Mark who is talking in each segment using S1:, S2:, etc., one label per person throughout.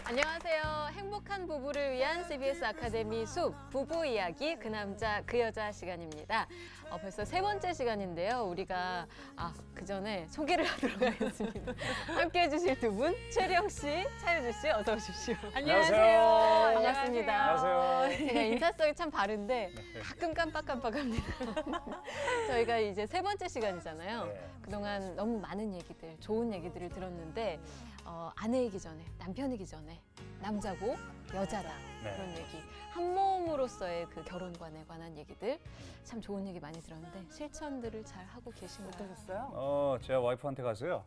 S1: 안녕하세요. 행복한 부부를 위한 CBS 아카데미 숲 부부 이야기 그 남자 그 여자 시간입니다. 벌써 세 번째 시간인데요. 우리가 그 전에 소개를 하도록 하겠습니다. 함께해 주실 두 분 최령 씨, 차유주 씨 어서 오십시오.
S2: 안녕하세요.
S1: 반갑습니다.
S2: 안녕하세요.
S1: 제가 인사성이 참 바른데 가끔 깜빡깜빡합니다. 저희가 이제 세 번째 시간이잖아요.
S2: 네.
S1: 그동안 너무 많은 얘기들, 좋은 얘기들을 들었는데 아내이기 전에, 남편이기 전에 남자고 여자다 그런 얘기, 한 몸으로서의 그 결혼관에 관한 얘기들 참 좋은 얘기 많이 들었는데 실천들을 잘 하고 계신가요?
S2: 어떠셨어요? 제가 와이프한테 가서요.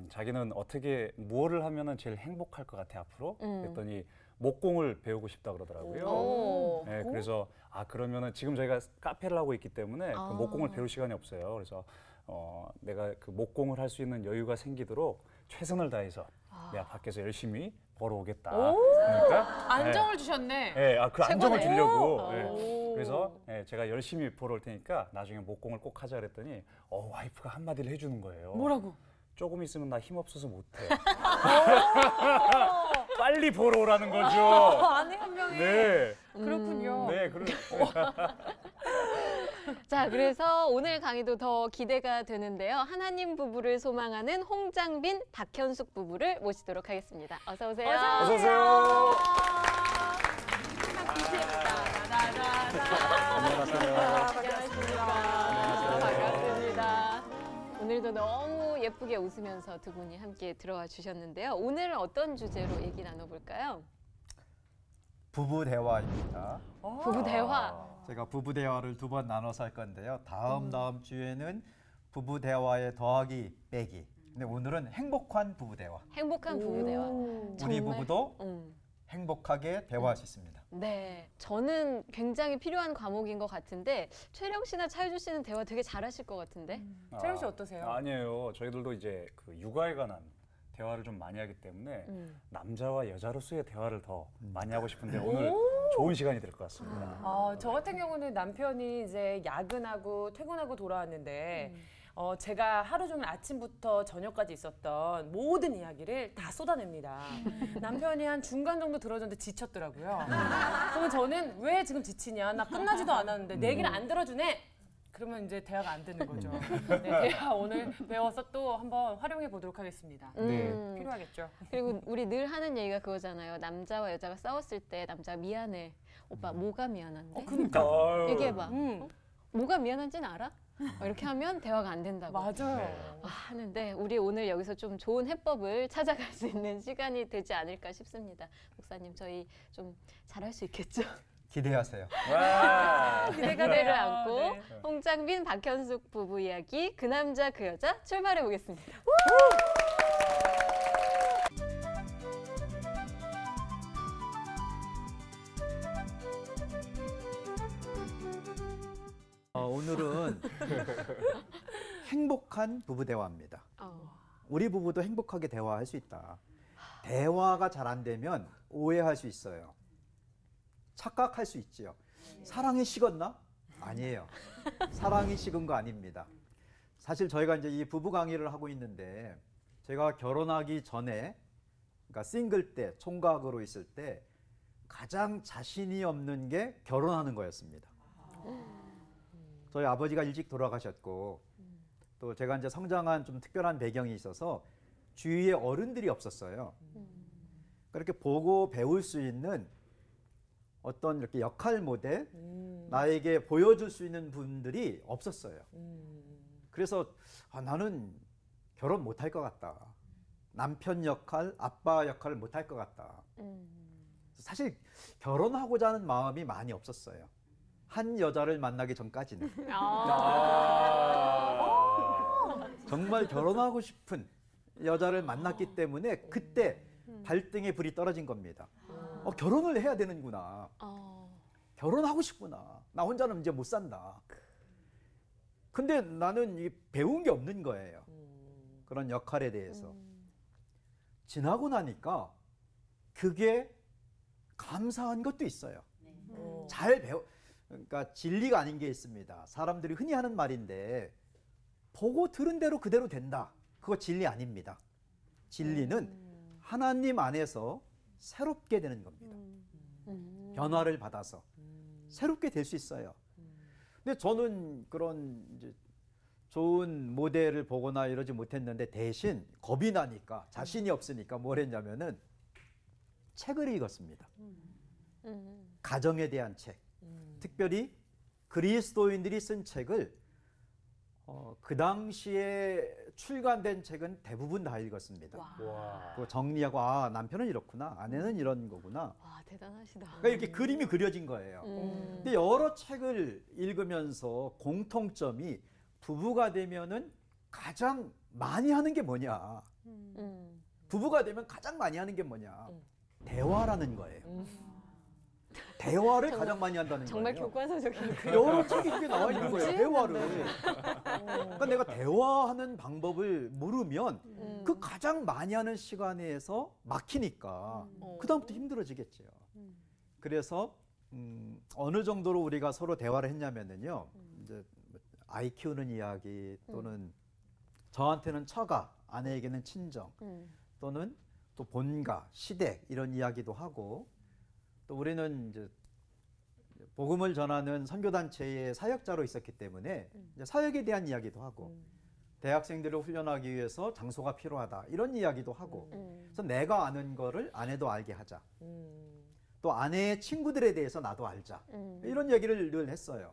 S2: 자기는 어떻게 뭐를 하면은 제일 행복할 것 같아 앞으로. 그랬더니 목공을 배우고 싶다 그러더라고요. 네, 그래서 그러면은 지금 저희가 카페를 하고 있기 때문에 그 목공을 배울 시간이 없어요. 그래서 내가 그 목공을 할 수 있는 여유가 생기도록 최선을 다해서 내가 밖에서 열심히 벌어오겠다. 그러니까
S3: 안정을 주셨네.
S2: 네, 그 안정을
S1: 최고네.
S2: 주려고. 그래서 제가 열심히 벌어올 테니까 나중에 목공을 꼭 하자 그랬더니 와이프가 한마디를 해주는 거예요.
S3: 뭐라고?
S2: 조금 있으면 나 힘없어서 못해. 빨리 벌어오라는 거죠.
S3: 아내 한 명이.
S2: 네.
S3: 그렇군요.
S2: 네,
S1: 자, 그래서 오늘 강의도 더 기대가 되는데요. 하나님 부부를 소망하는 홍장빈, 박현숙 부부를 모시도록 하겠습니다. 어서 오세요.
S2: 어서 오세요.
S1: 안녕하십니까. 반갑습니다. 오늘도 너무 예쁘게 웃으면서 두 분이 함께 들어와 주셨는데요. 오늘 어떤 주제로 얘기 나눠볼까요?
S4: 부부 대화입니다.
S1: 부부 대화.
S4: 제가 부부 대화를 두 번 나눠서 할 건데요. 다음 주에는 부부 대화에 더하기 빼기. 근데 오늘은 행복한 부부 대화.
S1: 행복한 부부 대화.
S4: 우리
S1: 정말?
S4: 부부도 행복하게 대화할 수 있습니다.
S1: 네, 저는 굉장히 필요한 과목인 것 같은데 최령 씨나 차유주 씨는 대화 되게 잘하실 것 같은데.
S3: 채영 씨 어떠세요?
S2: 아니에요. 저희들도 이제 그 육아에 관한 대화를 좀 많이 하기 때문에 남자와 여자로서의 대화를 더 많이 하고 싶은데 오늘 좋은 시간이 될 것 같습니다.
S3: 저 같은 경우는 남편이 이제 야근하고 퇴근하고 돌아왔는데 제가 하루 종일 아침부터 저녁까지 있었던 모든 이야기를 다 쏟아냅니다. 남편이 한 중간 정도 들어줬는데 지쳤더라고요. 그러면 저는 왜 지금 지치냐? 나 끝나지도 않았는데 내 얘기를 안 들어주네? 그러면 이제 대화가 안 되는 거죠. 네, 대화 오늘 배워서 또 한번 활용해 보도록 하겠습니다. 필요하겠죠.
S1: 그리고 우리 늘 하는 얘기가 그거잖아요. 남자와 여자가 싸웠을 때 남자가 미안해. 오빠 뭐가 미안한데?
S2: 그러니까.
S1: 얘기해봐. 뭐가 미안한지는 알아? 이렇게 하면 대화가 안 된다고.
S3: 맞아요.
S1: 하는데 우리 오늘 여기서 좀 좋은 해법을 찾아갈 수 있는 시간이 되지 않을까 싶습니다. 목사님 저희 좀 잘할 수 있겠죠?
S4: 기대하세요.
S2: 와.
S1: 기대를 안고
S3: 네.
S1: 홍장빈, 박현숙 부부 이야기 그 남자 그 여자 출발해 보겠습니다.
S4: 오늘은 행복한 부부 대화입니다. 우리 부부도 행복하게 대화할 수 있다. 대화가 잘 안 되면 오해할 수 있어요. 착각할 수 있지요. 사랑이 식었나? 아니에요. 사랑이 식은 거 아닙니다. 사실 저희가 이제 이 부부 강의를 하고 있는데 제가 결혼하기 전에, 그러니까 싱글 때, 총각으로 있을 때 가장 자신이 없는 게 결혼하는 거였습니다. 저희 아버지가 일찍 돌아가셨고 또 제가 이제 성장한 좀 특별한 배경이 있어서 주위에 어른들이 없었어요. 그렇게 보고 배울 수 있는 어떤 이렇게 역할 모델, 나에게 보여줄 수 있는 분들이 없었어요. 그래서 나는 결혼 못할 것 같다. 남편 역할, 아빠 역할을 못할 것 같다. 사실 결혼하고자 하는 마음이 많이 없었어요. 한 여자를 만나기 전까지는. 정말 결혼하고 싶은 여자를 만났기 때문에 그때 발등에 불이 떨어진 겁니다. 결혼을 해야 되는구나. 결혼하고 싶구나. 나 혼자는 이제 못 산다. 근데 나는 배운 게 없는 거예요. 그런 역할에 대해서. 지나고 나니까 그게 감사한 것도 있어요. 잘 그러니까 진리가 아닌 게 있습니다. 사람들이 흔히 하는 말인데 보고 들은 대로 그대로 된다. 그거 진리 아닙니다. 진리는 하나님 안에서 새롭게 되는 겁니다. 변화를 받아서 새롭게 될 수 있어요. 근데 저는 그런 이제 좋은 모델을 보거나 이러지 못했는데 대신 겁이 나니까 자신이 없으니까 뭘 했냐면은 책을 읽었습니다. 가정에 대한 책. 특별히 그리스도인들이 쓴 책을 그 당시에 출간된 책은 대부분 다 읽었습니다.
S2: 와.
S4: 그거 정리하고 아 남편은 이렇구나, 아내는 이런 거구나.
S1: 와, 대단하시다.
S4: 그러니까 이렇게 그림이 그려진 거예요. 근데 여러 책을 읽으면서 공통점이 부부가 되면은 가장 많이 하는 게 뭐냐? 부부가 되면 가장 많이 하는 게 뭐냐? 대화라는 거예요. 대화를 가장 많이 한다는
S1: 정말
S4: 거예요.
S1: 교과서적인.
S4: 여러 책이 이렇게 나와 있는 거예요. 대화를. 그러니까 내가 대화하는 방법을 모르면 그 가장 많이 하는 시간에서 막히니까 그다음부터 힘들어지겠죠. 그래서 어느 정도로 우리가 서로 대화를 했냐면요. 이제 아이 키우는 이야기 또는 저한테는 처가, 아내에게는 친정 또는 또 본가, 시댁 이런 이야기도 하고 또 우리는 이제 복음을 전하는 선교단체의 사역자로 있었기 때문에 이제 사역에 대한 이야기도 하고 대학생들을 훈련하기 위해서 장소가 필요하다 이런 이야기도 하고 그래서 내가 아는 거를 아내도 알게 하자 또 아내의 친구들에 대해서 나도 알자 이런 얘기를 늘 했어요.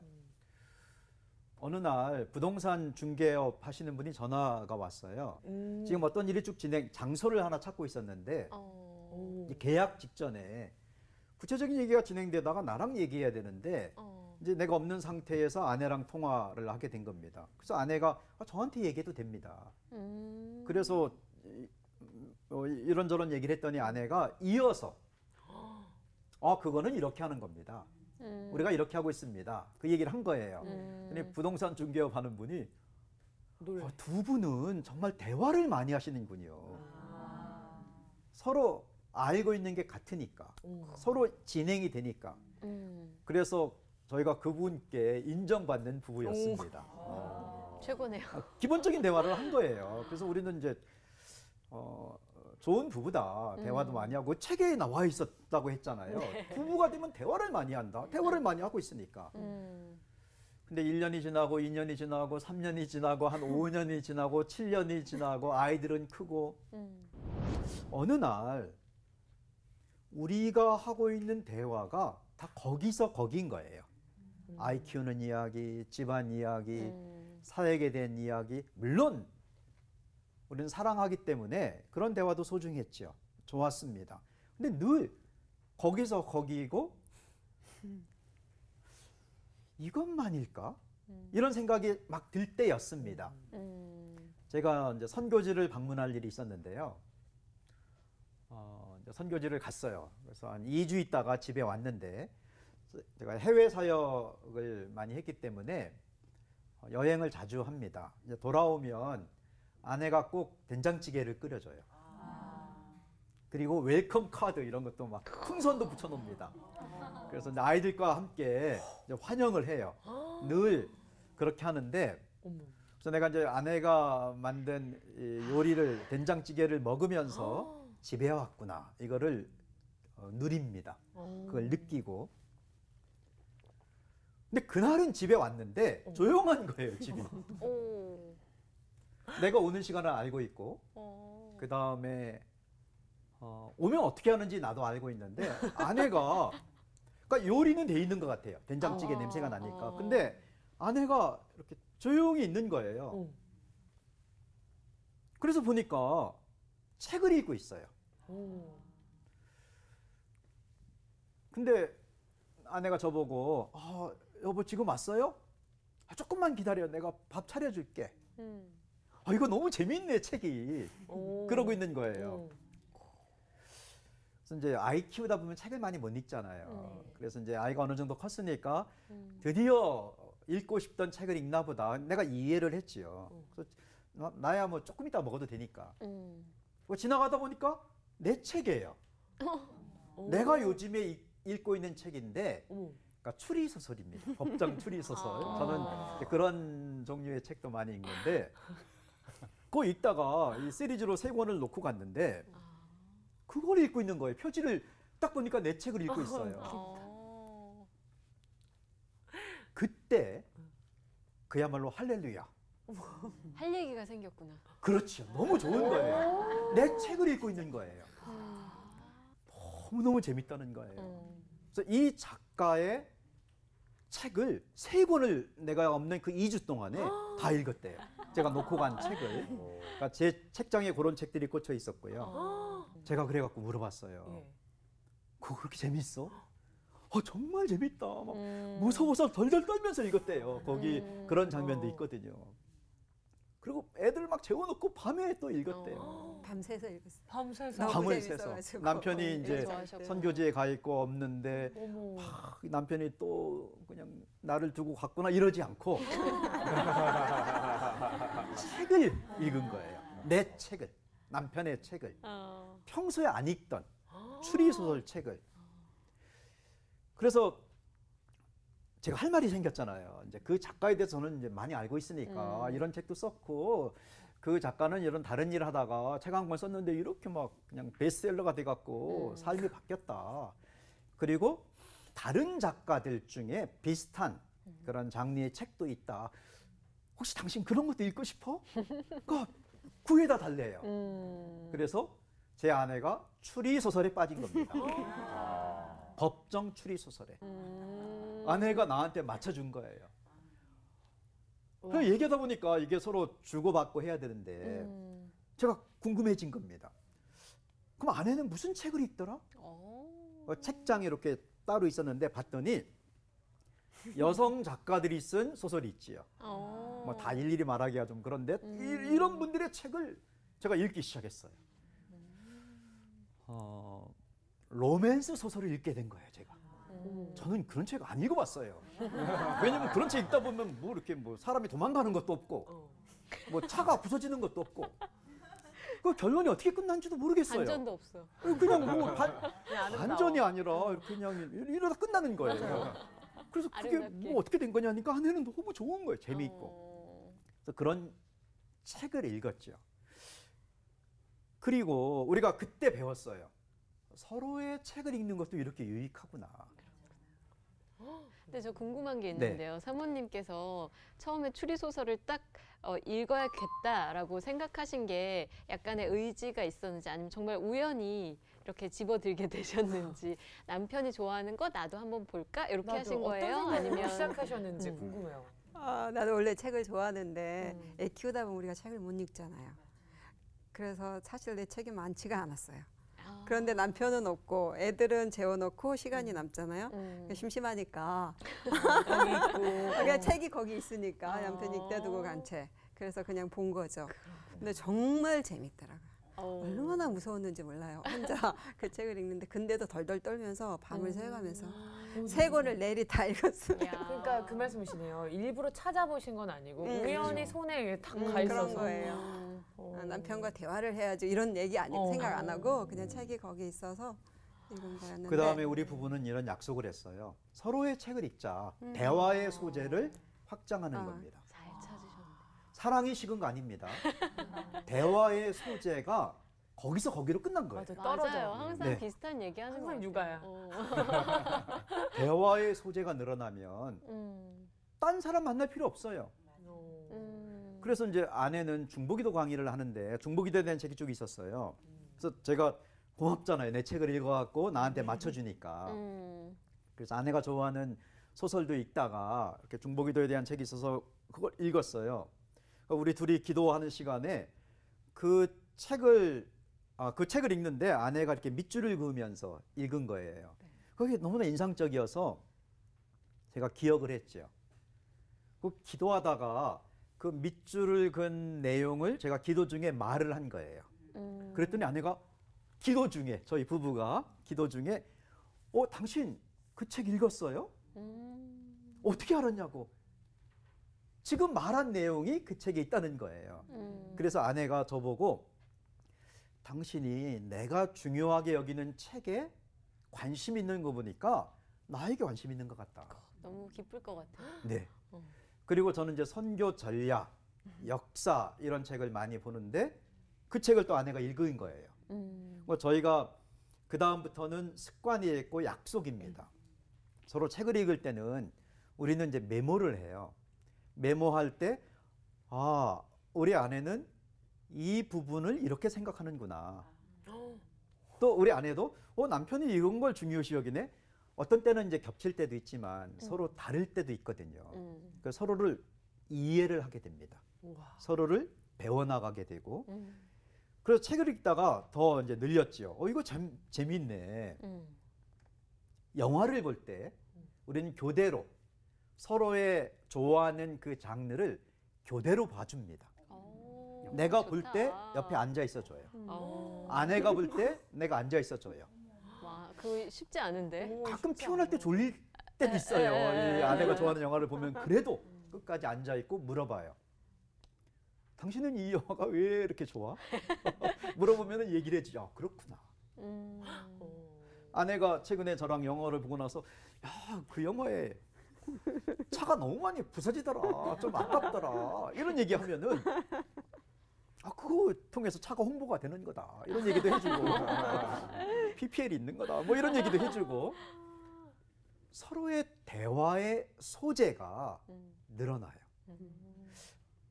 S4: 어느 날 부동산 중개업 하시는 분이 전화가 왔어요. 지금 어떤 일이 쭉 장소를 하나 찾고 있었는데 이 계약 직전에 구체적인 얘기가 진행되다가 나랑 얘기해야 되는데 이제 내가 없는 상태에서 아내랑 통화를 하게 된 겁니다. 그래서 아내가 저한테 얘기해도 됩니다. 그래서 이런저런 얘기를 했더니 아내가 이어서 그거는 이렇게 하는 겁니다. 우리가 이렇게 하고 있습니다. 그 얘기를 한 거예요. 근데 부동산 중개업 하는 분이 두 분은 정말 대화를 많이 하시는군요. 서로 알고 있는 게 같으니까 서로 진행이 되니까 그래서 저희가 그분께 인정받는 부부였습니다.
S1: 최고네요.
S4: 기본적인 대화를 한 거예요. 그래서 우리는 이제 좋은 부부다. 대화도 많이 하고 책에 나와 있었다고 했잖아요. 부부가 되면 대화를 많이 한다. 대화를 많이 하고 있으니까. 근데 1년이 지나고 2년이 지나고 3년이 지나고 한 5년이 지나고 7년이 지나고 아이들은 크고 어느 날 우리가 하고 있는 대화가 다 거기서 거긴 거예요. 아이 키우는 이야기, 집안 이야기, 사역에 대한 이야기. 물론 우리는 사랑하기 때문에 그런 대화도 소중했죠. 좋았습니다. 근데 늘 거기서 거기고 이것만일까? 이런 생각이 막 들 때였습니다. 제가 이제 선교지를 방문할 일이 있었는데요. 이제 선교지를 갔어요. 그래서 한 2주 있다가 집에 왔는데 제가 해외 사역을 많이 했기 때문에 여행을 자주 합니다. 이제 돌아오면 아내가 꼭 된장찌개를 끓여줘요. 그리고 웰컴 카드 이런 것도 막 풍선도 붙여놓습니다. 그래서 이제 아이들과 함께 이제 환영을 해요. 늘 그렇게 하는데 그래서 내가 이제 아내가 만든 이 요리를 된장찌개를 먹으면서 집에 왔구나 이거를 누립니다. 그걸 느끼고. 근데 그날은 집에 왔는데 조용한 거예요, 집이. 내가 오는 시간을 알고 있고 그 다음에 오면 어떻게 하는지 나도 알고 있는데 아내가 그러니까 요리는 돼 있는 것 같아요. 된장찌개 냄새가 나니까. 근데 아내가 이렇게 조용히 있는 거예요. 그래서 보니까 책을 읽고 있어요. 근데 아내가 저보고 여보 지금 왔어요? 조금만 기다려. 내가 밥 차려줄게. 이거 너무 재밌네 책이. 그러고 있는 거예요. 그래서 이제 아이 키우다 보면 책을 많이 못 읽잖아요. 그래서 이제 아이가 어느 정도 컸으니까 드디어 읽고 싶던 책을 읽나 보다. 내가 이해를 했지요. 그래서 나야 뭐 조금 이따 먹어도 되니까. 지나가다 보니까 내 책이에요. 내가 요즘에 읽고 있는 책인데 그러니까 추리 소설입니다. 법정 추리 소설. 저는 그런 종류의 책도 많이 읽는데 그거 읽다가 이 시리즈로 3권을 놓고 갔는데 그걸 읽고 있는 거예요. 표지를 딱 보니까 내 책을 읽고 있어요.
S1: 어.
S4: 그때 그야말로 할렐루야.
S1: 할 얘기가 생겼구나.
S4: 그렇죠. 너무 좋은 거예요. 내 책을 읽고 있는 거예요. 너무너무 재밌다는 거예요. 그래서 이 작가의 책을 3권을 내가 없는 그 2주 동안에 다 읽었대요. 제가 놓고 간 책을. 그러니까 제 책장에 그런 책들이 꽂혀 있었고요. 제가 그래갖고 물어봤어요.
S3: 예.
S4: 그거 그렇게 재밌어? 정말 재밌다. 막 무서워서 덜덜 떨면서 읽었대요. 거기 그런 장면도 있거든요. 그리고 애들 막 재워놓고 밤에 또 읽었대요.
S5: 밤새서 읽었어요.
S3: 밤새서.
S5: 너무
S4: 밤을 새서.
S5: 재밌어가지고.
S4: 남편이 이제
S1: 좋아하셨구나.
S4: 선교지에 가 있고 없는데
S3: 어머.
S4: 남편이 또 그냥 나를 두고 갔구나 이러지 않고 책을 읽은 거예요. 내 책을, 남편의 책을. 평소에 안 읽던 추리소설 책을. 그래서 제가 할 말이 생겼잖아요. 이제 그 작가에 대해서 저는 이제 많이 알고 있으니까 이런 책도 썼고 그 작가는 이런 다른 일 하다가 책 한 권 썼는데 이렇게 막 그냥 베스트셀러가 돼갖고 삶이 바뀌었다. 그리고 다른 작가들 중에 비슷한 그런 장르의 책도 있다. 혹시 당신 그런 것도 읽고 싶어? 그러니까 구해다 달래요. 그래서 제 아내가 추리소설에 빠진 겁니다. 법정 추리소설에. 아내가 나한테 맞춰준 거예요. 그래서 얘기하다 보니까 이게 서로 주고받고 해야 되는데 제가 궁금해진 겁니다. 그럼 아내는 무슨 책을 읽더라? 책장에 이렇게 따로 있었는데 봤더니 여성 작가들이 쓴 소설이 있지요. 뭐 다 일일이 말하기가 좀 그런데 이런 분들의 책을 제가 읽기 시작했어요. 로맨스 소설을 읽게 된 거예요, 제가. 저는 그런 책 안 읽어봤어요. 왜냐면 그런 책 읽다 보면 뭐 이렇게 뭐 사람이 도망가는 것도 없고, 뭐 차가 부서지는 것도 없고, 그 결론이 어떻게 끝난지도 모르겠어요.
S1: 반전도 없어.
S4: 그냥 뭐 반전이 아니라 그냥 이러다 끝나는 거예요. 그래서 그게
S1: 아름답게.
S4: 뭐 어떻게 된 거냐니까 아내는 너무 좋은 거예요. 재미있고. 그래서 그런 책을 읽었죠. 그리고 우리가 그때 배웠어요. 서로의 책을 읽는 것도 이렇게 유익하구나.
S1: 근데 저 궁금한 게 있는데요. 사모님께서 처음에 추리소설을 딱 읽어야겠다라고 생각하신 게 약간의 의지가 있었는지 아니면 정말 우연히 이렇게 집어들게 되셨는지 남편이 좋아하는 거 나도 한번 볼까? 이렇게 하신 거예요?
S3: 어떤
S1: 아니면
S3: 생각으로 시작하셨는지 궁금해요.
S5: 나도 원래 책을 좋아하는데 애 키우다 보면 우리가 책을 못 읽잖아요. 그래서 사실 내 책이 많지가 않았어요. 그런데 남편은 없고 애들은 재워놓고 시간이 남잖아요. 심심하니까 그냥 책이 거기 있으니까 남편이 읽다 두고 간 책. 그래서 그냥 본 거죠. 근데 정말 재밌더라고요. 얼마나 무서웠는지 몰라요. 혼자 그 책을 읽는데 근데도 덜덜 떨면서 밤을 새가면서 3권을 내리 다 읽었어요.
S3: 그러니까 그 말씀이시네요. 일부러 찾아보신 건 아니고 우연히
S4: 그렇죠.
S3: 손에 탁 가
S5: 그런
S3: 있어서.
S5: 거예요. 남편과 대화를 해야지 이런 얘기 생각 안 하고 그냥 책이 거기 있어서 읽은 거였는데.
S4: 그 다음에 우리 부부는 이런 약속을 했어요. 서로의 책을 읽자. 대화의 소재를 확장하는 겁니다.
S1: 잘 찾으셨네.
S4: 사랑이 식은 거 아닙니다. 대화의 소재가 거기서 거기로 끝난 거예요.
S3: 맞아, 떨어져.
S1: 맞아요. 항상
S4: 네.
S1: 비슷한 얘기하는 거
S3: 항상
S1: 같아요.
S3: 육아야.
S4: 대화의 소재가 늘어나면 딴 사람 만날 필요 없어요. 그래서 이제 아내는 중보기도 강의를 하는데 중보기도에 대한 책이 쭉 있었어요. 그래서 제가 고맙잖아요. 내 책을 읽어갖고 나한테 맞춰주니까. 그래서 아내가 좋아하는 소설도 읽다가 이렇게 중보기도에 대한 책이 있어서 그걸 읽었어요. 그러니까 우리 둘이 기도하는 시간에 그 책을 읽는데 아내가 이렇게 밑줄을 그으면서 읽은 거예요. 그게 너무나 인상적이어서 제가 기억을 했죠. 그 기도하다가 그 밑줄을 그은 내용을 제가 기도 중에 말을 한 거예요. 그랬더니 아내가 기도 중에 저희 부부가 기도 중에 당신 그 책 읽었어요? 어떻게 알았냐고. 지금 말한 내용이 그 책에 있다는 거예요. 그래서 아내가 저보고 당신이 내가 중요하게 여기는 책에 관심 있는 거 보니까 나에게 관심 있는 것 같다.
S1: 너무 기쁠 것 같아요.
S4: 네. 그리고 저는 이제 선교 전략, 역사 이런 책을 많이 보는데 그 책을 또 아내가 읽은 거예요. 뭐 저희가 그 다음부터는 습관이 있고 약속입니다. 서로 책을 읽을 때는 우리는 이제 메모를 해요. 메모할 때, 아, 우리 아내는 이 부분을 이렇게 생각하는구나. 또 우리 아내도 남편이 이런 걸 중요시 여기네. 어떤 때는 이제 겹칠 때도 있지만 서로 다를 때도 있거든요. 그래서 서로를 이해를 하게 됩니다.
S3: 우와.
S4: 서로를 배워나가게 되고. 그래서 책을 읽다가 더 이제 늘렸죠. 이거 재밌네. 영화를 볼 때 우리는 교대로 서로의 좋아하는 그 장르를 교대로 봐줍니다. 내가 볼 때 옆에 앉아 있어줘요. 아내가 볼 때 내가 앉아 있어줘요.
S1: 와, 그거 쉽지 않은데.
S4: 가끔 피곤할 때 졸릴 때도 있어요. 이 아내가 좋아하는 영화를 보면 그래도 끝까지 앉아 있고 물어봐요. 당신은 이 영화가 왜 이렇게 좋아? 물어보면 얘기를 해주죠. 그렇구나. 아내가 최근에 저랑 영화를 보고 나서 야, 그 영화에 차가 너무 많이 부서지더라. 좀 아깝더라. 이런 얘기하면은 그거 통해서 차가 홍보가 되는 거다. 이런 얘기도 해주고 PPL이 있는 거다. 뭐 이런 얘기도 해주고 서로의 대화의 소재가 늘어나요.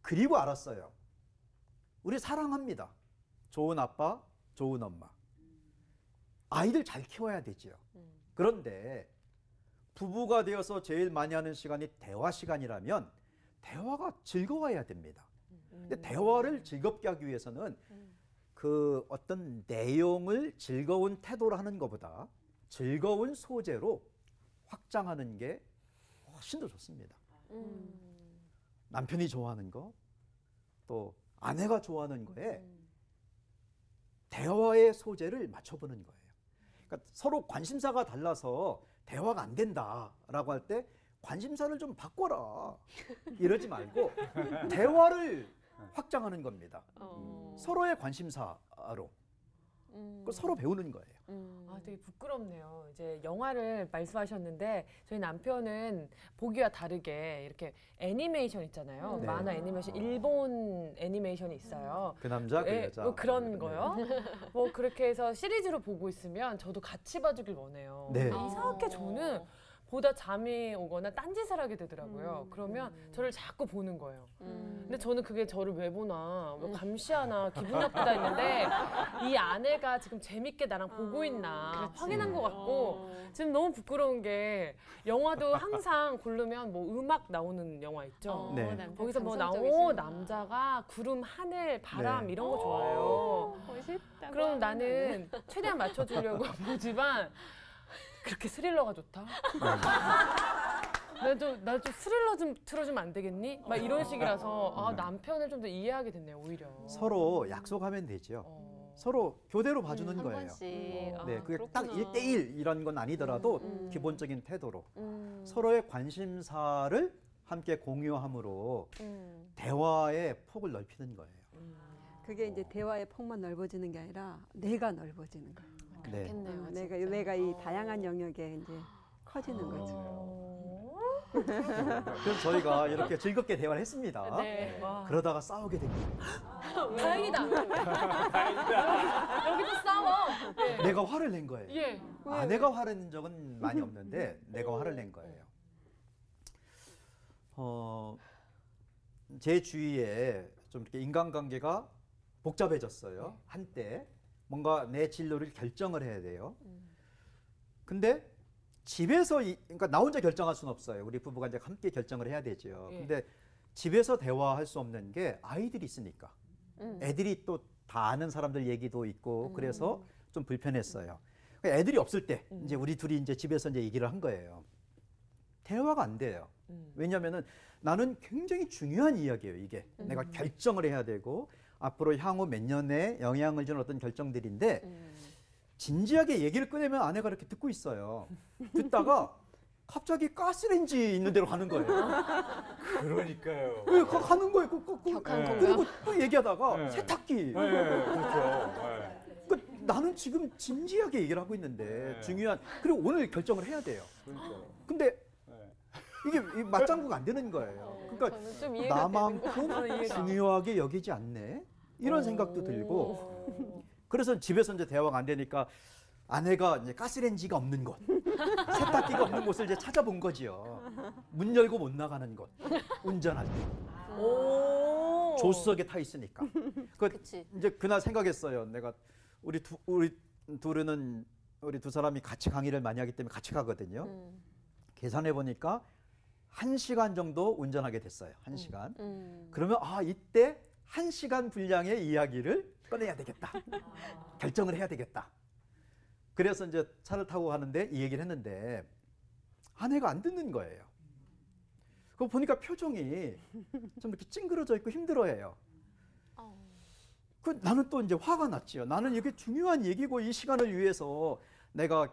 S4: 그리고 알았어요. 우리 사랑합니다. 좋은 아빠, 좋은 엄마. 아이들 잘 키워야 되죠. 그런데 부부가 되어서 제일 많이 하는 시간이 대화 시간이라면 대화가 즐거워야 됩니다. 근데 대화를 즐겁게 하기 위해서는 그 어떤 내용을 즐거운 태도로 하는 것보다 즐거운 소재로 확장하는 게 훨씬 더 좋습니다. 남편이 좋아하는 거, 또 아내가 좋아하는 거에 대화의 소재를 맞춰보는 거예요. 그러니까 서로 관심사가 달라서 대화가 안 된다라고 할 때 관심사를 좀 바꿔라 이러지 말고 대화를 확장하는 겁니다. 서로의 관심사로 서로 배우는 거예요.
S3: 되게 부끄럽네요. 이제 영화를 말씀하셨는데 저희 남편은 보기와 다르게 이렇게 애니메이션 있잖아요.
S4: 네.
S3: 만화 애니메이션, 일본 애니메이션이 있어요.
S4: 그 남자, 그
S3: 예,
S4: 여자.
S3: 뭐 그런
S4: 네.
S3: 거요. 뭐 그렇게 해서 시리즈로 보고 있으면 저도 같이 봐주길 원해요.
S4: 네.
S3: 이상하게 저는 보다 잠이 오거나 딴짓을 하게 되더라고요. 그러면 저를 자꾸 보는 거예요. 근데 저는 그게 저를 왜 보나, 뭐 감시하나, 기분 나쁘다 했는데 이 아내가 지금 재밌게 나랑 보고 있나 확인한 것 같고 지금 너무 부끄러운 게 영화도 항상 고르면 뭐 음악 나오는 영화 있죠.
S4: 네.
S3: 거기서 뭐 남자가 구름, 하늘, 바람
S4: 네.
S3: 이런 거 좋아해요.
S1: 멋있다.
S3: 그럼 나는 최대한 맞춰주려고 보지만 그렇게 스릴러가 좋다? 나도 스릴러 좀 틀어주면 안 되겠니? 막 이런 식이라서 남편을 좀 더 이해하게 됐네요, 오히려.
S4: 서로 약속하면 되죠. 서로 교대로 봐주는
S1: 한
S4: 거예요.
S1: 번씩.
S4: 네, 그게 딱 1대1 이런 건 아니더라도 기본적인 태도로 서로의 관심사를 함께 공유함으로 대화의 폭을 넓히는 거예요.
S5: 그게 이제 대화의 폭만 넓어지는 게 아니라 내가 넓어지는 거예요.
S4: 네.
S1: 그렇겠네요.
S5: 내가 이 다양한 영역에 이제 커지는 거죠.
S4: 그래서 저희가 이렇게 즐겁게 대화를 했습니다.
S1: 네.
S3: 와.
S4: 그러다가 싸우게 됩니다.
S3: 다행이다. 여기도 싸워. 네.
S4: 내가 화를 낸 거예요.
S3: 예.
S4: 아내가 화를 낸 적은 많이 없는데 내가 화를 낸 거예요. 제 주위에 좀 이렇게 인간관계가 복잡해졌어요. 한때 뭔가 내 진로를 결정을 해야 돼요. 근데 집에서 그러니까 나 혼자 결정할 수는 없어요. 우리 부부가 이제 함께 결정을 해야 되죠.
S3: 예.
S4: 근데 집에서 대화할 수 없는 게 아이들이 있으니까. 애들이 또 다 아는 사람들 얘기도 있고 그래서 좀 불편했어요. 그러니까 애들이 없을 때 이제 우리 둘이 이제 집에서 이제 얘기를 한 거예요. 대화가 안 돼요. 왜냐면은 나는 굉장히 중요한 이야기예요, 이게. 내가 결정을 해야 되고 앞으로 향후 몇 년에 영향을 주는 어떤 결정들인데 진지하게 얘기를 꺼내면 아내가 이렇게 듣고 있어요. 듣다가 갑자기 가스레인지 있는 데로 가는 거예요.
S2: 그러니까요.
S4: 왜 가는 거예요?
S1: 격한 공감.
S4: 그리고 또 얘기하다가
S2: 네.
S4: 세탁기.
S2: 네, 그렇죠. 네.
S4: 나는 지금 진지하게 얘기를 하고 있는데
S2: 네.
S4: 중요한 그리고 오늘 결정을 해야 돼요.
S2: 그러니까요.
S4: 근데
S2: 네.
S4: 이게 맞장구가 안 되는 거예요. 그러니까
S1: 저는 좀 이해가
S4: 나만큼 중요하게 여기지 않네 이런 생각도 들고 그래서 집에서 이제 대화가 안 되니까 아내가 이제 가스레인지가 없는 곳, 세탁기가 없는 곳을 이제 찾아본 거지요. 문 열고 못 나가는 곳, 운전할 때.
S3: 오.
S4: 조수석에 타 있으니까.
S1: 그치.
S4: 이제 그날 생각했어요. 내가 우리 둘은 우리 두 사람이 같이 강의를 많이 하기 때문에 같이 가거든요. 계산해 보니까 1시간 정도 운전하게 됐어요. 1시간. 그러면 이때 1시간 분량의 이야기를 꺼내야 되겠다. 결정을 해야 되겠다. 그래서 이제 차를 타고 가는데 이 얘기를 했는데 아내가 안 듣는 거예요. 그거 보니까 표정이 좀 이렇게 찡그러져 있고 힘들어해요. 나는 또 이제 화가 났지요. 나는 이게 중요한 얘기고 이 시간을 위해서 내가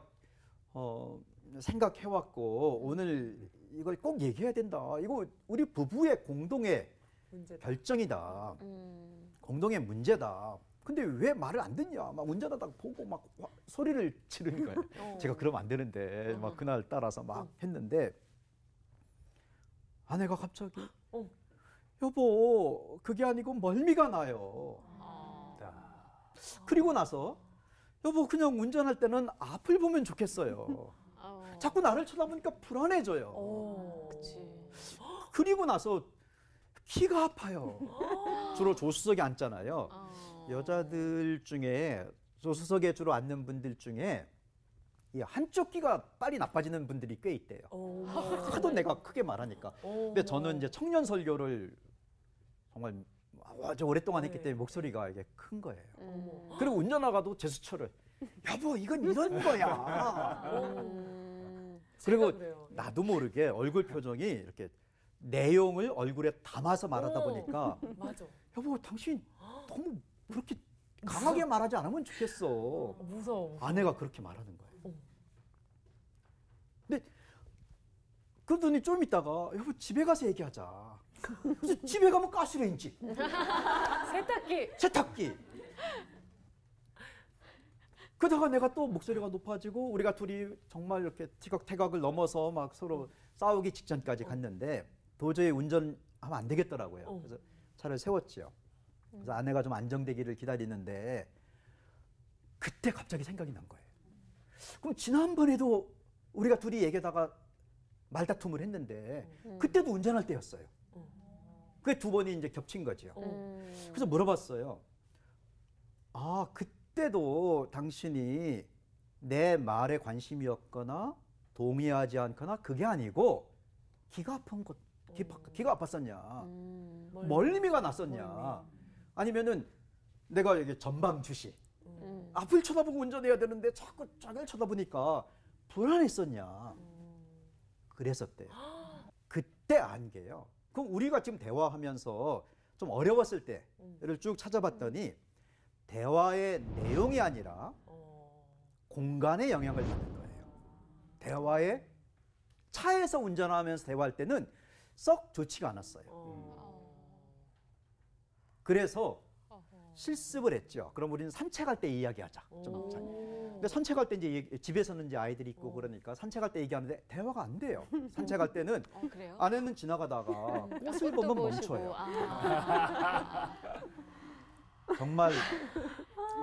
S4: 생각해왔고 오늘 이걸 꼭 얘기해야 된다. 이거 우리 부부의 공동의
S3: 문제다.
S4: 결정이다. 공동의 문제다. 근데 왜 말을 안 듣냐? 막 운전하다가 보고 막 소리를 지르는 거예요. 제가 그러면 안 되는데 막 그날 따라서 막 했는데 아내가 갑자기 여보 그게 아니고 멀미가 나요. 그리고 나서 여보 그냥 운전할 때는 앞을 보면 좋겠어요. 자꾸 나를 쳐다보니까 불안해져요.
S1: 그치.
S4: 그리고 나서 키가 아파요. 주로 조수석에 앉잖아요. 여자들 중에 조수석에 주로 앉는 분들 중에 이 한쪽 귀가 빨리 나빠지는 분들이 꽤 있대요. 하도 내가 크게 말하니까. 근데 저는 이제 청년 설교를 정말 아주 오랫동안 했기 때문에 목소리가 이게 큰 거예요. 그리고 운전하다가도 제스처를 여보 이건 이런 거야. 그리고
S3: 그래요.
S4: 나도 모르게 얼굴 표정이 이렇게 내용을 얼굴에 담아서 말하다 보니까
S3: 맞아.
S4: 여보 당신 너무 그렇게 강하게 말하지 않으면 좋겠어.
S3: 무서워.
S4: 아내가 그렇게 말하는 거예요. 근데 그러더니 좀 있다가 여보 집에 가서 얘기하자. 그래서 집에 가면 가스레인지, 세탁기. 그러다가 내가 또 목소리가 높아지고 우리가 둘이 정말 이렇게 티격태격을 넘어서 막 서로 싸우기 직전까지 갔는데 도저히 운전하면 안 되겠더라고요. 그래서 차를 세웠지요. 그래서 아내가 좀 안정되기를 기다리는데 그때 갑자기 생각이 난 거예요. 그럼 지난번에도 우리가 둘이 얘기하다가 말다툼을 했는데 그때도 운전할 때였어요. 그게 두 번이 이제 겹친 거죠. 그래서 물어봤어요. 그때도 당신이 내 말에 관심이었거나 동의하지 않거나 그게 아니고 기가 아픈 것, 기가 아팠었냐? 멀미가 났었냐? 아니면은 내가 여기 전방 주시 앞을 쳐다보고 운전해야 되는데 자꾸 자기를 쳐다보니까 불안했었냐? 그랬었대요. 그때 안 게요. 그럼 우리가 지금 대화하면서 좀 어려웠을 때를 쭉 찾아봤더니 대화의 내용이 아니라 공간의 영향을 받는 거예요. 대화의 차에서 운전하면서 대화할 때는 썩 좋지가 않았어요. 그래서 실습을 했죠. 그럼 우리는 산책할 때 이야기하자. 근데 산책할 때 이제 집에서는 이제 아이들이 있고 그러니까 산책할 때 얘기하는데 대화가 안 돼요. 산책할 때는
S1: 그래요?
S4: 아내는 지나가다가 꽃을
S1: 꽃도
S4: 보면
S1: 보시고.
S4: 멈춰요. 정말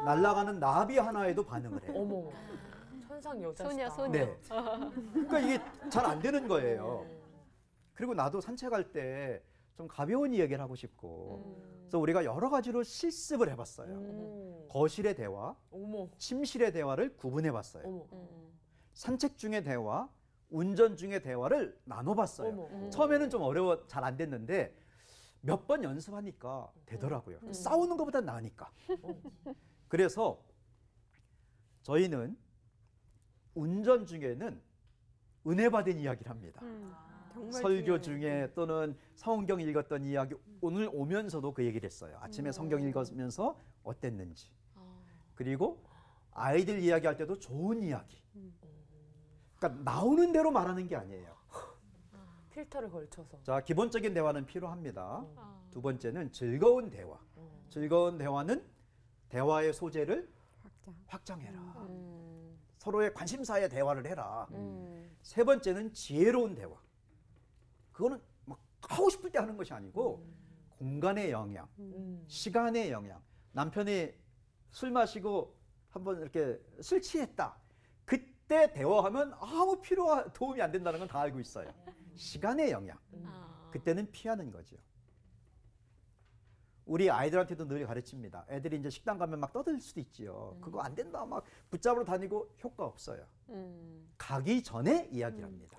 S4: 날아가는 나비 하나에도 반응을 해요.
S3: 어머. 천상 여자시다.
S1: 소녀.
S4: 네. 그러니까 이게 잘 안 되는 거예요. 그리고 나도 산책할 때 좀 가벼운 이야기를 하고 싶고 그래서 우리가 여러 가지로 실습을 해봤어요. 거실의 대화,
S3: 어머.
S4: 침실의 대화를 구분해봤어요.
S3: 어머.
S4: 산책 중의 대화, 운전 중의 대화를 나눠봤어요.
S3: 어머.
S4: 처음에는 좀 어려워 잘 안 됐는데 몇 번 연습하니까 되더라고요. 싸우는 것보다 나으니까. 그래서 저희는 운전 중에는 은혜 받은 이야기를 합니다.
S5: 정말
S4: 설교
S5: 중요해요.
S4: 중에 또는 성경 읽었던 이야기 오늘 오면서도 그 얘기를 했어요. 아침에 성경 읽으면서 어땠는지. 그리고 아이들 이야기할 때도 좋은 이야기. 그러니까 나오는 대로 말하는 게 아니에요.
S3: 필터를 걸쳐서.
S4: 자, 기본적인 대화는 필요합니다. 두 번째는 즐거운 대화. 즐거운 대화는 대화의 소재를 확장해라. 서로의 관심사의 대화를 해라. 세 번째는 지혜로운 대화. 그거는 막 하고 싶을 때 하는 것이 아니고 공간의 영향, 시간의 영향. 남편이 술 마시고 한번 이렇게 술 취했다. 그때 대화하면 아무 도움이 안 된다는 건 다 알고 있어요. 시간의 영향. 그때는 피하는 거죠. 우리 아이들한테도 늘 가르칩니다. 애들이 이제 식당 가면 막 떠들 수도 있지요. 그거 안 된다 막 붙잡으러 다니고 효과 없어요. 가기 전에 이야기를 합니다.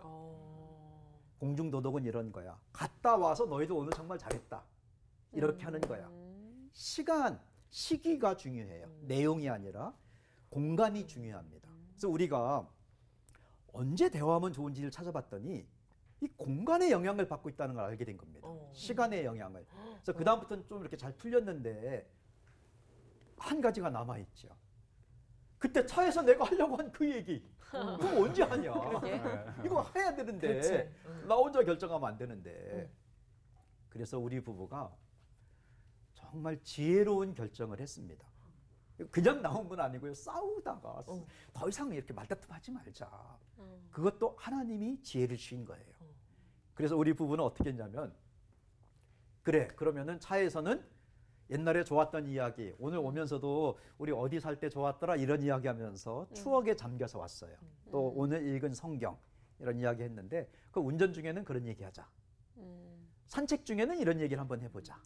S4: 공중도덕은 이런 거야. 갔다 와서 너희도 오늘 정말 잘했다. 이렇게 하는 거야. 시기가 중요해요. 내용이 아니라 공간이 중요합니다. 그래서 우리가 언제 대화하면 좋은지를 찾아봤더니 이 공간의 영향을 받고 있다는 걸 알게 된 겁니다. 시간의 영향을. 그래서 그 다음부터는 좀 이렇게 잘 풀렸는데 한 가지가 남아 있죠. 그때 차에서 내가 하려고 한 그 얘기. 그거 언제 하냐? 이거 해야 되는데 나 혼자 결정하면 안 되는데. 그래서 우리 부부가 정말 지혜로운 결정을 했습니다. 그냥 나온 건 아니고요. 싸우다가 더 이상 이렇게 말다툼하지 말자. 그것도 하나님이 지혜를 주신 거예요. 그래서 우리 부부는 어떻게 했냐면 그래 그러면은 차에서는 옛날에 좋았던 이야기 오늘 오면서도 우리 어디 살 때 좋았더라 이런 이야기하면서 추억에 잠겨서 왔어요. 또 오늘 읽은 성경 이런 이야기 했는데 그 운전 중에는 그런 얘기하자. 산책 중에는 이런 얘기를 한번 해보자.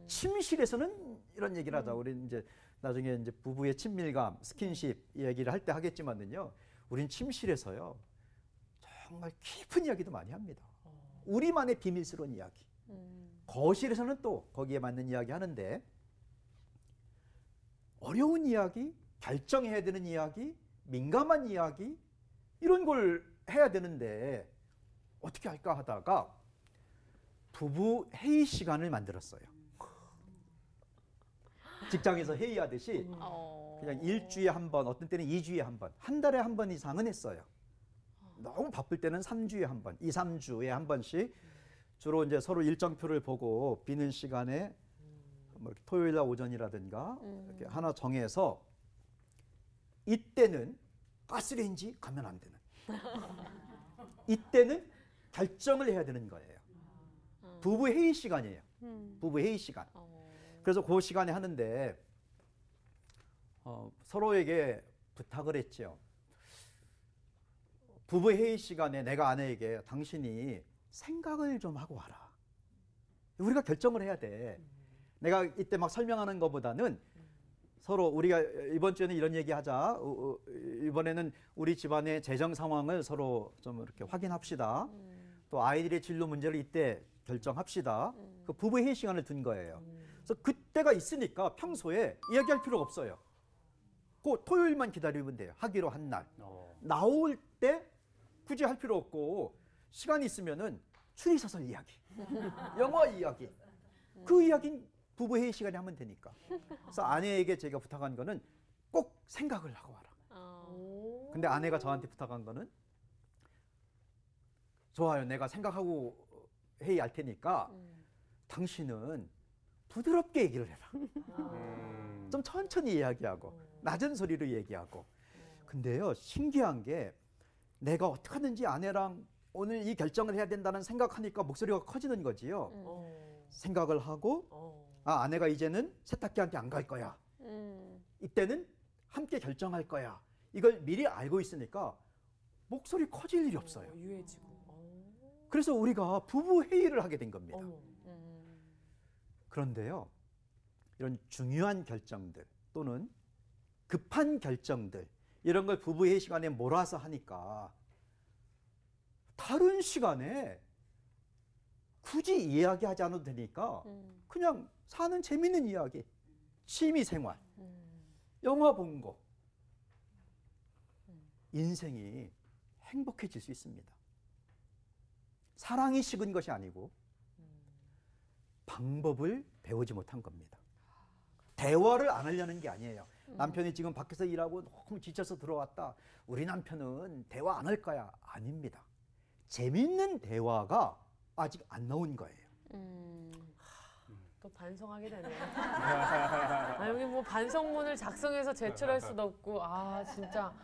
S4: 침실에서는 이런 얘기를 하자. 우리 이제 나중에 이제 부부의 친밀감, 스킨십 얘기를 할 때 하겠지만은요. 우린 침실에서요. 정말 깊은 이야기도 많이 합니다. 우리만의 비밀스러운 이야기. 거실에서는 또 거기에 맞는 이야기 하는데 어려운 이야기, 결정해야 되는 이야기, 민감한 이야기 이런 걸 해야 되는데 어떻게 할까 하다가 부부 회의 시간을 만들었어요. 직장에서 회의하듯이 그냥 일주일에 한 번, 어떤 때는 2주에 한 번, 한 달에 한 번 이상은 했어요. 너무 바쁠 때는 3주에 한 번, 2, 3주에 한 번씩 주로 이제 서로 일정표를 보고 비는 시간에 뭐 이렇게 토요일 날 오전이라든가 이렇게 하나 정해서 이때는 가스레인지 가면 안 되는. 이때는 결정을 해야 되는 거예요. 부부 회의 시간이에요. 부부 회의 시간. 그래서 그 시간에 하는데 서로에게 부탁을 했죠. 부부 회의 시간에 내가 아내에게 당신이 생각을 좀 하고 와라. 우리가 결정을 해야 돼. 내가 이때 막 설명하는 것보다는 서로 우리가 이번 주에는 이런 얘기하자. 이번에는 우리 집안의 재정 상황을 서로 좀 이렇게 확인합시다. 또 아이들의 진로 문제를 이때 결정합시다. 그 부부 회의 시간을 둔 거예요. 그래서 그때가 있으니까 평소에 이야기할 필요가 없어요. 그 토요일만 기다리면 돼요. 하기로 한 날. 나올 때 굳이 할 필요 없고 시간이 있으면은 추리소설 이야기, 영화 이야기. 그 이야기는 부부 회의 시간에 하면 되니까. 그래서 아내에게 제가 부탁한 거는 꼭 생각을 하고 와라. 근데 아내가 저한테 부탁한 거는 좋아요. 내가 생각하고 회의할 테니까 당신은 부드럽게 얘기를 해라. 좀 천천히 이야기하고 낮은 소리로 얘기하고. 근데요 신기한 게 내가 어떻게 하든지 아내랑 오늘 이 결정을 해야 된다는 생각하니까 목소리가 커지는 거지요. 생각을 하고 아내가 이제는 세탁기한테 안 갈 거야. 이때는 함께 결정할 거야. 이걸 미리 알고 있으니까 목소리 커질 일이 없어요.
S3: 유해지고.
S4: 그래서 우리가 부부 회의를 하게 된 겁니다. 그런데요, 이런 중요한 결정들 또는 급한 결정들 이런 걸 부부 회의 시간에 몰아서 하니까 다른 시간에 굳이 이야기하지 않아도 되니까 그냥 사는 재밌는 이야기, 취미 생활, 영화 본 거, 인생이 행복해질 수 있습니다. 사랑이 식은 것이 아니고 방법을 배우지 못한 겁니다. 대화를 안 하려는 게 아니에요. 남편이 지금 밖에서 일하고 너무 지쳐서 들어왔다. 우리 남편은 대화 안 할 거야. 아닙니다. 재밌는 대화가 아직 안 나온 거예요.
S3: 또 반성하게 되네요. 여기 뭐 반성문을 작성해서 제출할 수도 없고 진짜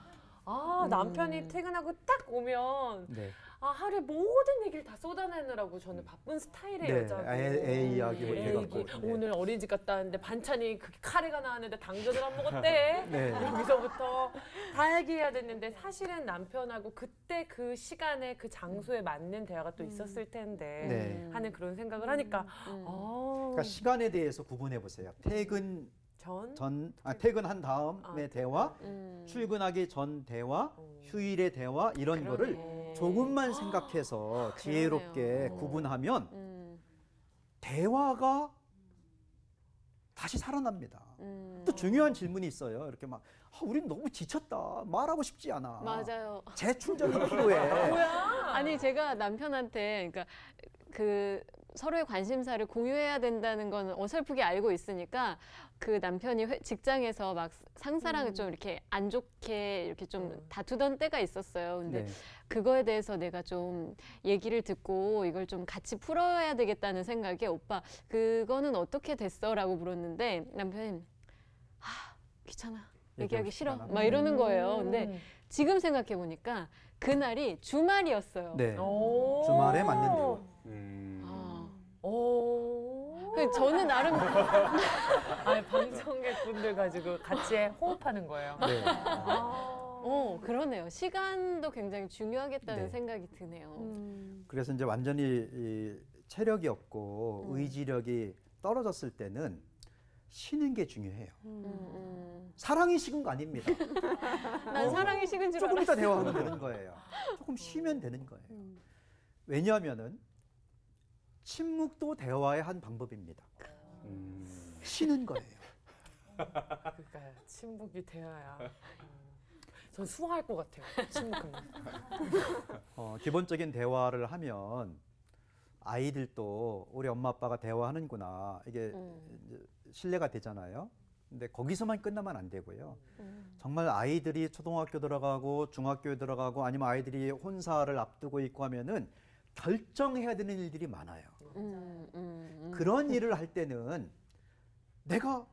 S3: 남편이 퇴근하고 딱 오면
S4: 네.
S3: 하루에 모든 얘기를 다 쏟아내느라고 저는 바쁜 스타일의
S4: 네.
S3: 여자고.
S4: 애 이야기 뭐
S3: 애
S4: 해갖고.
S3: 얘기. 오늘 어린이집 갔다 왔는데 반찬이 그렇게 카레가 나왔는데 당근을 안 먹었대.
S4: 네.
S3: 여기서부터 다 얘기해야 됐는데 사실은 남편하고 그때 그 시간에 그 장소에 맞는 대화가 또 있었을 텐데
S4: 네.
S3: 하는 그런 생각을 하니까
S4: 그러니까 시간에 대해서 구분해 보세요. 퇴근한 다음의 대화, 출근하기 전 대화, 휴일의 대화 이런 거를
S3: 그러네.
S4: 조금만 생각해서 지혜롭게
S1: 그러네요.
S4: 구분하면 대화가 다시 살아납니다. 또 중요한 질문이 있어요. 이렇게 막 우린 너무 지쳤다. 말하고 싶지 않아.
S1: 맞아요.
S4: 재충전이 필요해.
S1: 아니 제가 남편한테 그러니까 그 서로의 관심사를 공유해야 된다는 건 어설프게 알고 있으니까 그 남편이 직장에서 막 상사랑 좀 이렇게 안 좋게 이렇게 좀 다투던 때가 있었어요. 근데
S4: 네.
S1: 그거에 대해서 내가 좀 얘기를 듣고 이걸 좀 같이 풀어야 되겠다는 생각에 오빠 그거는 어떻게 됐어? 라고 물었는데 남편이 귀찮아. 얘기하기 싫어.
S4: 않아.
S1: 막 이러는 거예요. 근데 지금 생각해 보니까 그날이 주말이었어요.
S4: 네.
S3: 오.
S4: 주말에 맞는 대화.
S1: 그래서 저는 나름
S3: 방청객분들 가지고 같이 호흡하는 거예요.
S4: 네.
S1: 그러네요. 시간도 굉장히 중요하겠다는
S4: 네.
S1: 생각이 드네요.
S4: 그래서 이제 완전히 이 체력이 없고 의지력이 떨어졌을 때는 쉬는 게 중요해요. 사랑이 식은 거 아닙니다.
S1: 난 사랑이 식은 줄
S4: 조금
S1: 알았어.
S4: 이따 대화하면 되는 거예요. 조금 쉬면 되는 거예요. 왜냐하면은 침묵도 대화의 한 방법입니다. 쉬는 거예요.
S3: 그러니까요. 침묵이 대화야. 전 수화할 것 같아요. 침묵하면.
S4: 기본적인 대화를 하면 아이들도 우리 엄마 아빠가 대화하는구나 이게 이제 신뢰가 되잖아요. 근데 거기서만 끝나면 안 되고요. 정말 아이들이 초등학교 들어가고 중학교에 들어가고 아니면 아이들이 혼사를 앞두고 있고 하면은 결정해야 되는 일들이 많아요. 그런 일을 할 때는 내가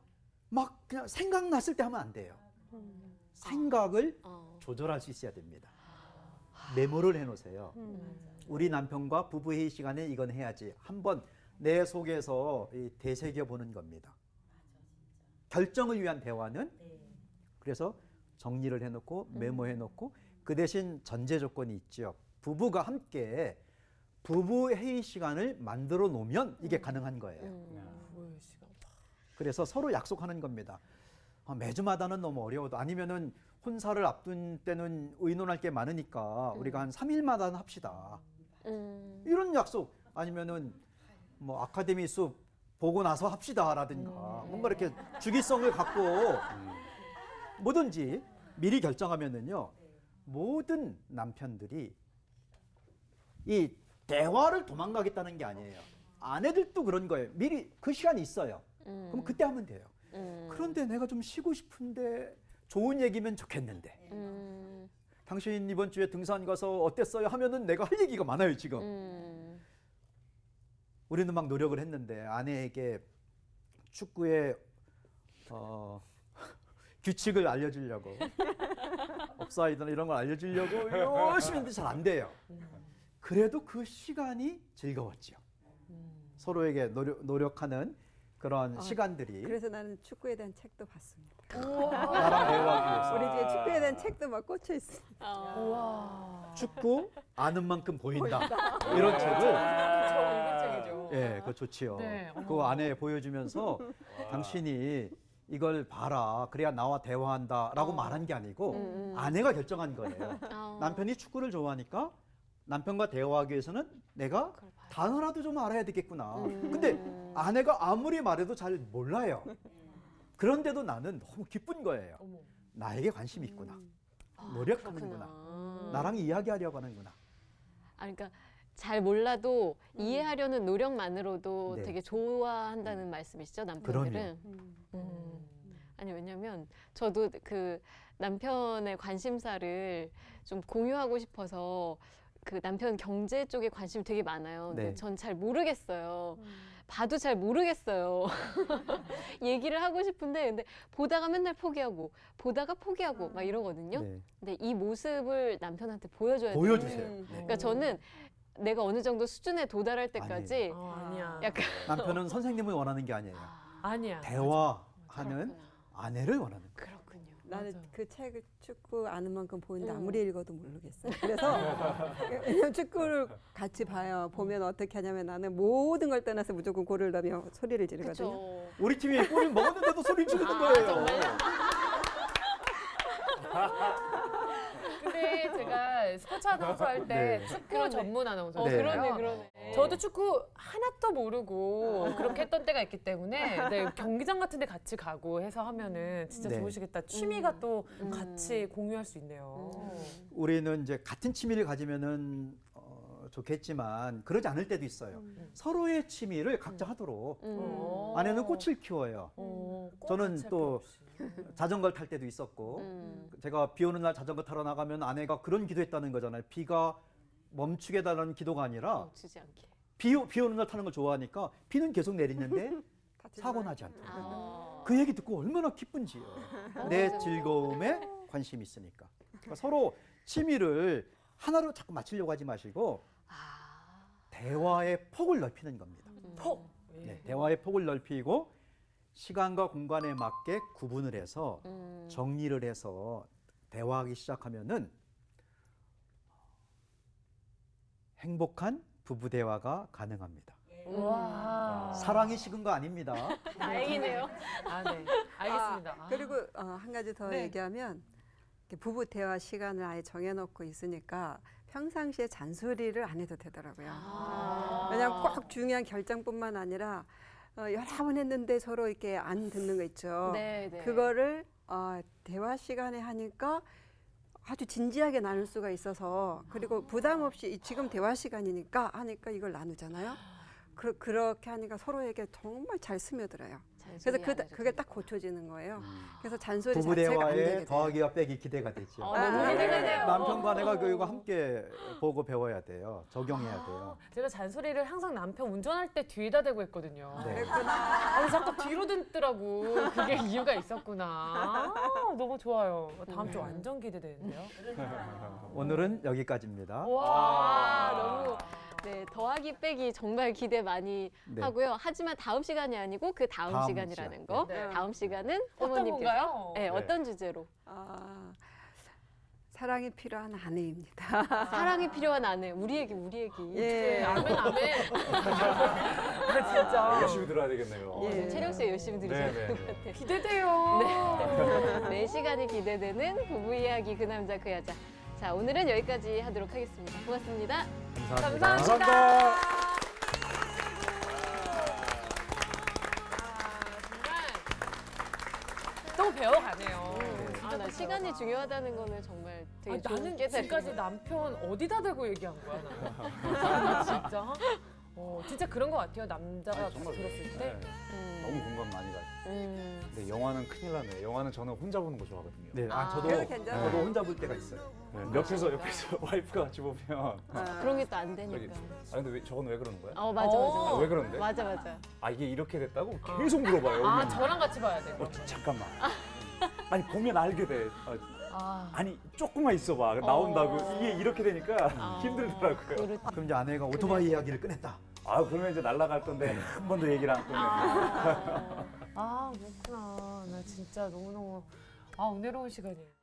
S4: 막 그냥 생각났을 때 하면 안 돼요. 생각을 조절할 수 있어야 됩니다. 메모를 해놓으세요. 우리 남편과 부부 회의 시간에 이건 해야지. 한번 내 속에서 되새겨 보는 겁니다. 결정을 위한 대화는 그래서 정리를 해놓고 메모해놓고 그 대신 전제 조건이 있죠. 부부가 함께 부부 회의 시간을 만들어 놓으면 이게 가능한 거예요.
S3: 부부의 시간.
S4: 그래서 서로 약속하는 겁니다. 매주마다는 너무 어려워도 아니면은 혼사를 앞둔 때는 의논할 게 많으니까 우리가 한 3일마다는 합시다. 이런 약속 아니면은 뭐 아카데미 수업 보고 나서 합시다라든가 뭔가 이렇게 주기성을 갖고 뭐든지 미리 결정하면은요 모든 남편들이 이 대화를 도망가겠다는 게 아니에요. 아내들도 그런 거예요. 미리 그 시간이 있어요. 그럼 그때 하면 돼요. 그런데 내가 좀 쉬고 싶은데 좋은 얘기면 좋겠는데 당신 이번 주에 등산 가서 어땠어요? 하면은 내가 할 얘기가 많아요 지금. 우리는 막 노력을 했는데 아내에게 축구의 규칙을 알려주려고 옵사이드나 이런 걸 알려주려고 열심히 했는데 잘 안 돼요. 그래도 그 시간이 즐거웠죠. 서로에게 노력하는 그런 시간들이
S5: 그래서 나는 축구에 대한 책도 봤습니다.
S4: 나랑 대화하기 위해서.
S5: 우리 집에 축구에 대한 책도 막 꽂혀 있습니다.
S3: 우와.
S4: 축구 아는 만큼 보인다. 이런 책을
S3: 처음 책이죠.
S4: 예, 그거 좋지요.
S3: 네,
S4: 그거 아내에 보여주면서 당신이 이걸 봐라. 그래야 나와 대화한다라고 말한 게 아니고 아내가 결정한 거예요. 남편이 축구를 좋아하니까 남편과 대화하기 위해서는 내가 단어라도 좀 알아야 되겠구나. 근데 아내가 아무리 말해도 잘 몰라요. 그런데도 나는 너무 기쁜 거예요. 나에게 관심이 있구나. 노력하는구나. 나랑 이야기하려고 하는구나.
S1: 그러니까 잘 몰라도 이해하려는 노력만으로도
S4: 네.
S1: 되게 좋아한다는 말씀이시죠, 남편들은? 아니 왜냐면 저도 그 남편의 관심사를 좀 공유하고 싶어서 그 남편 경제 쪽에 관심이 되게 많아요. 근데
S4: 네.
S1: 전 잘 모르겠어요. 봐도 잘 모르겠어요. 얘기를 하고 싶은데 근데 보다가 맨날 포기하고 보다가 포기하고 막 이러거든요.
S4: 네.
S1: 근데 이 모습을 남편한테 보여줘야 돼요.
S4: 보여주세요.
S5: 음.
S4: 네.
S1: 그러니까 저는 내가 어느 정도 수준에 도달할 때까지
S3: 아니야.
S1: 약간
S4: 남편은 선생님을 원하는 게 아니에요.
S3: 아니야.
S4: 대화하는
S1: 그렇구나.
S4: 아내를 원하는 거예요.
S1: 그렇군요.
S5: 나는
S3: 맞아.
S5: 그 책을 축구 아는 만큼 보는데
S1: 음.
S5: 아무리 읽어도 모르겠어요. 그래서 왜냐면 축구를 같이 봐요. 보면 어떻게 하냐면 나는 모든 걸 떠나서 무조건 골을 넣으며 소리를 지르거든요.
S1: 그렇죠.
S4: 우리 팀이 골을 먹었는데도 소리 지르는
S1: 아,
S4: 거예요.
S1: 정말요?
S3: 근데 제가 스포츠 아나운서 할 때
S4: 네.
S3: 축구
S1: 그러네.
S3: 전문
S1: 어,
S3: 아나운서잖아요.
S1: 그러네, 그러네.
S3: 저도 축구 하나도 모르고 그렇게 했던 때가 있기 때문에 네, 경기장 같은 데 같이 가고 해서 하면은 진짜
S4: 네.
S3: 좋으시겠다. 취미가 또
S1: 음.
S3: 같이 공유할 수 있네요.
S4: 우리는 이제 같은 취미를 가지면은 좋겠지만 그러지 않을 때도 있어요. 서로의 취미를 각자 하도록 아내는 꽃을 키워요. 저는
S3: 꽃을
S4: 또
S3: 필요 없이.
S4: 자전거를 탈 때도 있었고 제가 비 오는 날 자전거 타러 나가면 아내가 그런 기도했다는 거잖아요. 비가 멈추게 달라는 기도가 아니라
S1: 주지 않게.
S4: 비 오는 날 타는 걸 좋아하니까 비는 계속 내리는데 사고 나지 않도록.
S1: 아.
S4: 그 얘기 듣고 얼마나 기쁜지요. 내 즐거움에 관심이 있으니까. 그러니까 서로 취미를 하나로 자꾸 맞추려고 하지 마시고
S1: 아.
S4: 대화의 폭을 넓히는 겁니다.
S3: 폭.
S4: 네, 대화의 폭을 넓히고 시간과 공간에 맞게 구분을 해서 정리를 해서 대화하기 시작하면은 행복한 부부 대화가 가능합니다.
S3: 와.
S4: 사랑이 식은 거 아닙니다.
S1: 다행이네요.
S3: 아, 네. 알겠습니다.
S5: 아, 그리고 한 가지 더
S3: 네.
S5: 얘기하면 이렇게 부부 대화 시간을 아예 정해놓고 있으니까 평상시에 잔소리를 안 해도 되더라고요.
S1: 아.
S5: 왜냐하면 꼭 중요한 결정뿐만 아니라 여러 번 했는데 서로 이렇게 안 듣는 거 있죠.
S1: 네, 네.
S5: 그거를 대화 시간에 하니까 아주 진지하게 나눌 수가 있어서 그리고 부담 없이 지금 대화 시간이니까 하니까 이걸 나누잖아요. 그렇게 하니까 서로에게 정말 잘 스며들어요. 그래서 그게 딱 고쳐지는 거예요. 그래서 잔소리
S4: 부부
S5: 자체가 안 되게
S4: 대화에
S5: 돼요.
S4: 더하기와 빼기 기대가 되죠.
S1: 너무 기대가 돼요.
S4: 남편과 아내가 이거 함께 보고 배워야 돼요. 적용해야 돼요.
S3: 제가 잔소리를 항상 남편 운전할 때 뒤에다 대고 했거든요.
S4: 네.
S3: 아니 자꾸 뒤로 듣더라고. 그게 이유가 있었구나. 너무 좋아요. 다음 주 완전 기대되는데요.
S4: 오늘은 여기까지입니다.
S3: 와,
S1: 너무 네, 더하기 빼기 정말 기대 많이
S4: 네.
S1: 하고요. 하지만 다음 시간이 아니고 그 다음
S4: 다음
S1: 시간이라는
S4: 시간.
S1: 거.
S3: 네.
S1: 다음 시간은
S3: 어떤
S1: 어머님께서
S3: 건가요?
S1: 네, 어떤 주제로?
S5: 사랑이 필요한 아내입니다.
S1: 사랑이 필요한 아내. 우리 얘기.
S3: 네,
S5: 예.
S3: 아멘 아멘. 진짜
S2: 열심히 들어야 되겠네요.
S5: 예.
S1: 체력 씨 열심히 들으셔야
S2: 네,
S1: 될
S2: 네,
S1: 것 같아요.
S3: 기대돼요.
S1: 네 시간이 기대되는 부부 이야기 그 남자 그 여자. 자 오늘은 여기까지 하도록 하겠습니다. 고맙습니다.
S3: 감사합니다. 정말 또 배워가네요.
S1: 나 시간이 중요하다는 거는 정말 되게 좋은
S3: 나는
S1: 깨달음.
S3: 지금까지 남편 어디다 대고 얘기한 거야 나는. 진짜? 진짜 그런 것 같아요. 남자가
S2: 정말
S3: 들었을 때.
S2: 네. 너무 공감 많이 가요.
S1: 음.
S2: 근데 영화는 큰일 나네. 영화는 저는 혼자 보는 거 좋아하거든요.
S4: 네, 저도
S5: 그래도 괜찮아요.
S4: 저도 혼자 볼 때가 있어요.
S2: 네, 옆에서 와이프가 같이 보면
S1: 그런 게 또 안
S2: 저기,
S1: 되니까.
S2: 근데 저건 왜 그러는 거야?
S1: 맞아.
S3: 어.
S2: 왜 그러는데?
S1: 맞아.
S2: 이게 이렇게 됐다고 계속 물어봐요.
S3: 아 저랑 같이 봐야 돼.
S2: 잠깐만. 아니 보면 알게 돼.
S3: 아.
S2: 아니 조금만 있어봐. 나온다고. 이게 이렇게 되니까 힘들더라고요.
S4: 그럼 이제 아내가 오토바이 이야기를 꺼냈다.
S2: 그러면 이제 날아갈 건데 한 번도 얘기를 안 꺼내.
S3: 그렇구나. 나 진짜 너무너무 은혜로운 시간이에요.